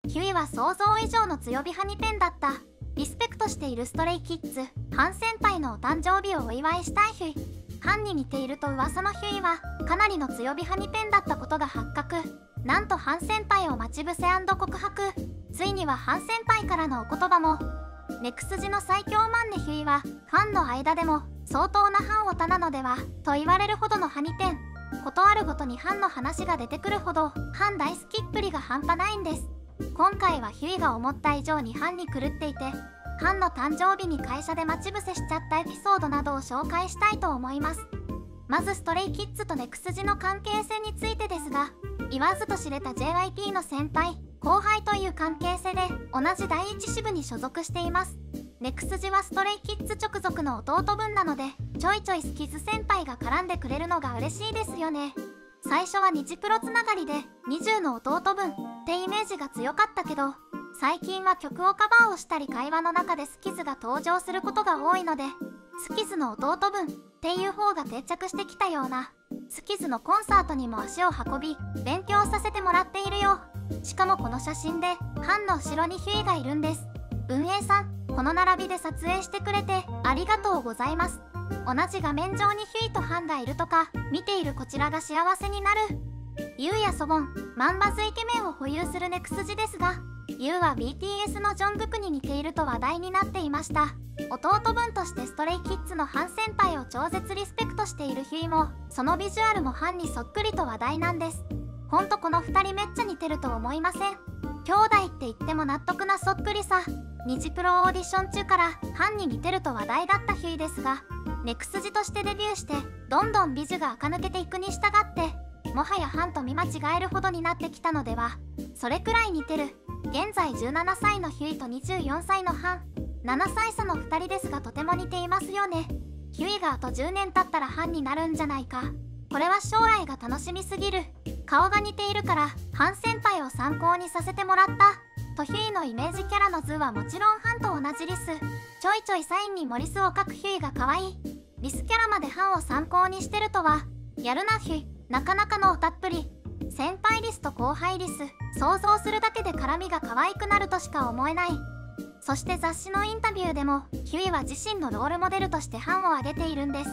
ヒュイは想像以上の強火ハニペンだった。リスペクトしているストレイキッズ、ハン先輩のお誕生日をお祝いしたいヒュイ。ハンに似ていると噂のヒュイはかなりの強火ハニペンだったことが発覚。なんとハン先輩を待ち伏せ&告白。ついにはハン先輩からのお言葉も。ネク筋の最強マンネヒュイはファンの間でも相当なハンオタなのではと言われるほどのハニペン。ことあるごとにハンの話が出てくるほどハン大好きっぷりが半端ないんです。今回はヒュイが思った以上にハンに狂っていて、ハンの誕生日に会社で待ち伏せしちゃったエピソードなどを紹介したいと思います。まずストレイキッズとネク筋の関係性についてですが、言わずと知れた JYP の先輩後輩という関係性で同じ第一支部に所属しています。ネク筋はストレイキッズ直属の弟分なので、ちょいちょいスキズ先輩が絡んでくれるのが嬉しいですよね。最初はニジプロつながりで20の弟分ってイメージが強かったけど、最近は曲をカバーをしたり会話の中でスキズが登場することが多いので、スキズの弟分っていう方が定着してきたような。スキズのコンサートにも足を運び勉強させてもらっているよ。しかもこの写真でハンの後ろにヒュイがいるんです。運営さん、この並びで撮影してくれてありがとうございます。同じ画面上にヒュイとハンがいるとか見ているこちらが幸せになる。ユウやソボン、マンバズイケメンを保有するネク筋ですが、ユウは BTS のジョングクに似ていると話題になっていました。弟分としてストレイキッズのハン先輩を超絶リスペクトしているヒュイも、そのビジュアルもハンにそっくりと話題なんです。ほんとこの2人めっちゃ似てると思いません？兄弟って言っても納得なそっくりさ。ニジプロオーディション中からハンに似てると話題だったヒュイですが、ネク筋としてデビューしてどんどん美女が垢抜けていくに従って、もはやハンと見間違えるほどになってきたのでは。それくらい似てる。現在17歳のヒュイと24歳のハン、7歳差の2人ですがとても似ていますよね。ヒュイがあと10年経ったらハンになるんじゃないか。これは将来が楽しみすぎる。顔が似ているからハン先輩を参考にさせてもらったと。ヒュイのイメージキャラの図はもちろんハンと同じリス。ちょいちょいサインにモリスを書くヒュイが可愛い。リスキャラまでハンを参考にしてるとは。やるなヒュイ、なかなかのおたっぷり。先輩リスと後輩リス、想像するだけで絡みが可愛くなるとしか思えない。そして雑誌のインタビューでもヒュイは自身のロールモデルとしてハンを挙げているんです。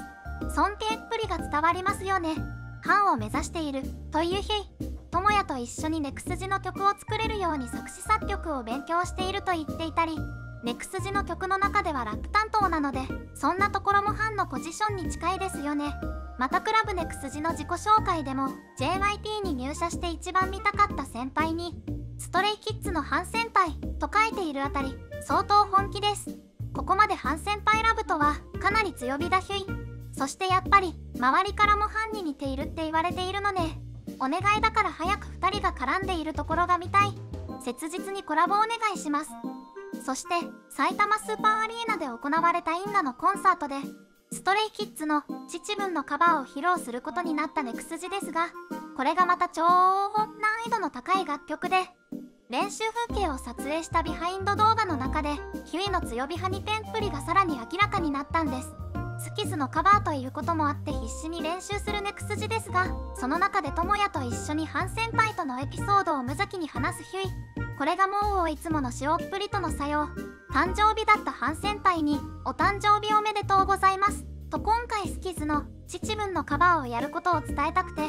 尊敬っぷりが伝わりますよね。ハンを目指しているというヒュイ。トモヤと一緒にネク筋の曲を作れるように作詞作曲を勉強していると言っていたり、ネク筋の曲の中ではラップ担当なので、そんなところもハンのポジションに近いですよね。またクラブネク筋の自己紹介でも JYP に入社して一番見たかった先輩にストレイキッズのハン先輩と書いているあたり、相当本気です。ここまでハン先輩ラブとはかなり強火だヒュイ。そしてやっぱり周りからもハンに似ているって言われているので、お願いだから早く2人が絡んでいるところが見たい。切実にコラボお願いします。そして埼玉スーパーアリーナで行われたインナのコンサートでストレイキッズの父分のカバーを披露することになったネク筋ですが、これがまた超難易度の高い楽曲で、練習風景を撮影したビハインド動画の中でヒュイの強火ハニペンっぷりがさらに明らかになったんです。スキズのカバーということもあって必死に練習するネク筋ですが、その中でトモヤと一緒にハン先輩とのエピソードを無邪気に話すヒュイ。これがもういつもの塩っぷりとの作用。誕生日だったハン先輩にお誕生日おめでとうございますと今回スキズの父分のカバーをやることを伝えたくて、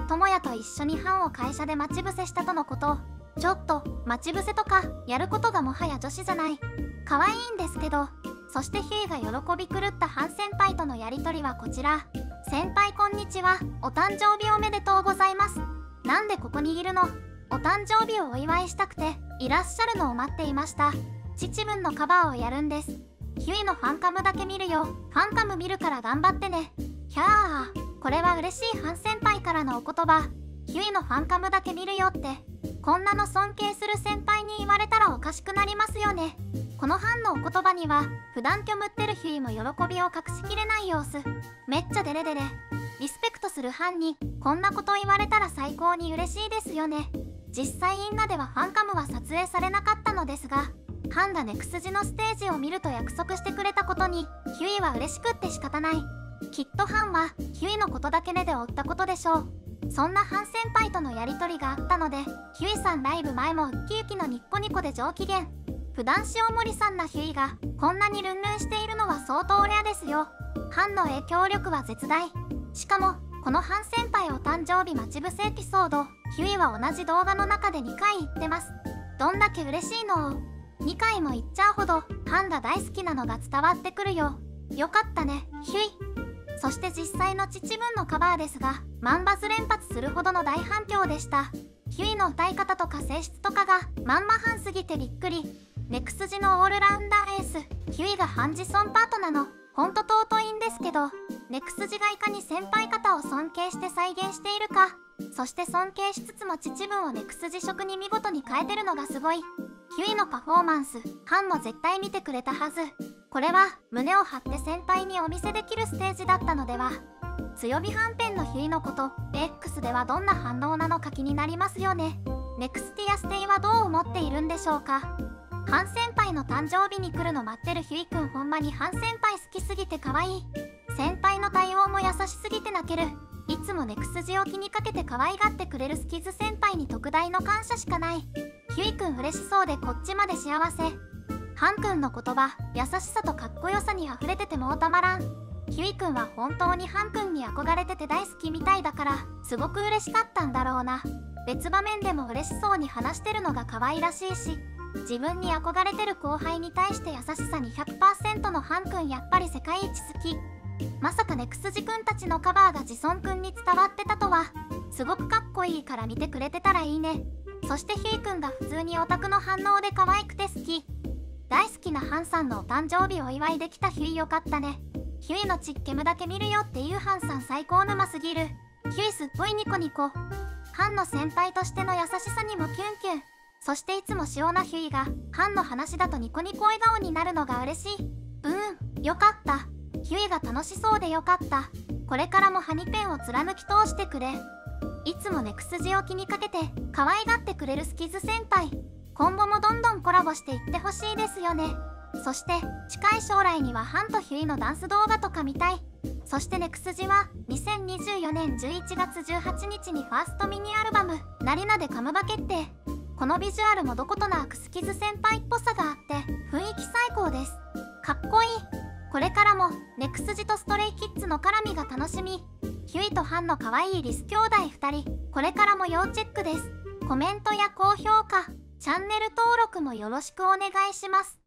トモヤと一緒にハンを会社で待ち伏せしたとのこと。ちょっと待ち伏せとかやることがもはや女子じゃない。可愛いんですけど。そしてヒュイが喜び狂ったハン先輩とのやりとりはこちら。先輩こんにちは、お誕生日おめでとうございます。なんでここにいるの？お誕生日をお祝いしたくていらっしゃるのを待っていました。父分のカバーをやるんです。ヒュイのファンカムだけ見るよ。ファンカム見るから頑張ってね。ひゃー、これは嬉しいハン先輩からのお言葉。ヒュイのファンカムだけ見るよって、こんなの尊敬する先輩に言われたらおかしくなりますよね。このハンのお言葉には普段虚無ってるヒュイも喜びを隠しきれない様子。めっちゃデレデレ。リスペクトするハンにこんなこと言われたら最高に嬉しいですよね。実際インナではファンカムは撮影されなかったのですが、ハンがネク筋のステージを見ると約束してくれたことにヒュイは嬉しくって仕方ない。きっとハンはヒュイのことだけねで追ったことでしょう。そんなハン先輩とのやりとりがあったので、ヒュイさんライブ前もウッキウキのニッコニコで上機嫌。普段塩森さんなヒュイがこんなにルンルンしているのは相当レアですよ。ハンの影響力は絶大。しかもこのハン先輩お誕生日待ち伏せエピソード、ヒュイは同じ動画の中で2回言ってます。どんだけ嬉しいのを2回も言っちゃうほどハンが大好きなのが伝わってくるよ。よかったねヒュイ。そして実際の父分のカバーですが、万バズ連発するほどの大反響でした。ヒュイの歌い方とか声質とかがまんまハンすぎてびっくり。ネクスジのオールラウンダーエースヒュイがハンジソンパートなのほんと尊いんですけど、ネクスジがいかに先輩方を尊敬して再現しているか、そして尊敬しつつも父分をネクスジ色に見事に変えてるのがすごい。ヒュイのパフォーマンス、ハンも絶対見てくれたはず。これは胸を張って先輩にお見せできるステージだったのでは。強火はんぺんのヒュイのこと X ではどんな反応なのか気になりますよね。ネクスティアステイはどう思っているんでしょうか。ハン先輩の誕生日に来るの待ってるヒュイくん、ほんまにハン先輩好きすぎて可愛い。先輩の対応も優しすぎて泣ける。いつもネクスジを気にかけて可愛がってくれるスキズ先輩に特大の感謝しかない。ヒュイくん嬉しそうでこっちまで幸せ。ハンくんの言葉、優しさとかっこよさに溢れててもうたまらん。ヒュイくんは本当にハンくんに憧れてて大好きみたいだからすごく嬉しかったんだろうな。別場面でも嬉しそうに話してるのが可愛らしいし、自分に憧れてる後輩に対して優しさに 100% のハンくん、やっぱり世界一好き。まさかネクスジくんたちのカバーがジソンくんに伝わってたとは。すごくかっこいいから見てくれてたらいいね。そしてヒュイくんが普通にオタクの反応で可愛くて好き。大好きなハンさんのお誕生日お祝いできたヒュイよかったね。ヒュイのちっけむだけ見るよっていうハンさん最高沼すぎる。ヒュイすっごいニコニコ。ハンの先輩としての優しさにもキュンキュン。そしていつも塩なヒュイがハンの話だとニコニコ笑顔になるのが嬉しい。よかった。ヒュイが楽しそうでよかった。これからもハニペンを貫き通してくれ。いつもネクスジを気にかけて可愛がってくれるスキズ先輩。今後もどんどんコラボしていってほしいですよね。そして近い将来にはハンとヒュイのダンス動画とか見たい。そしてネクスジは2024年11月18日にファーストミニアルバム「ナリナ」でカムバ決定。このビジュアルもどことなくスキズ先輩っぽさがあって雰囲気最高です。かっこいい。これからもネクスジとストレイキッズの絡みが楽しみ。ヒュイとハンの可愛いリス兄弟2人、これからも要チェックです。コメントや高評価、チャンネル登録もよろしくお願いします。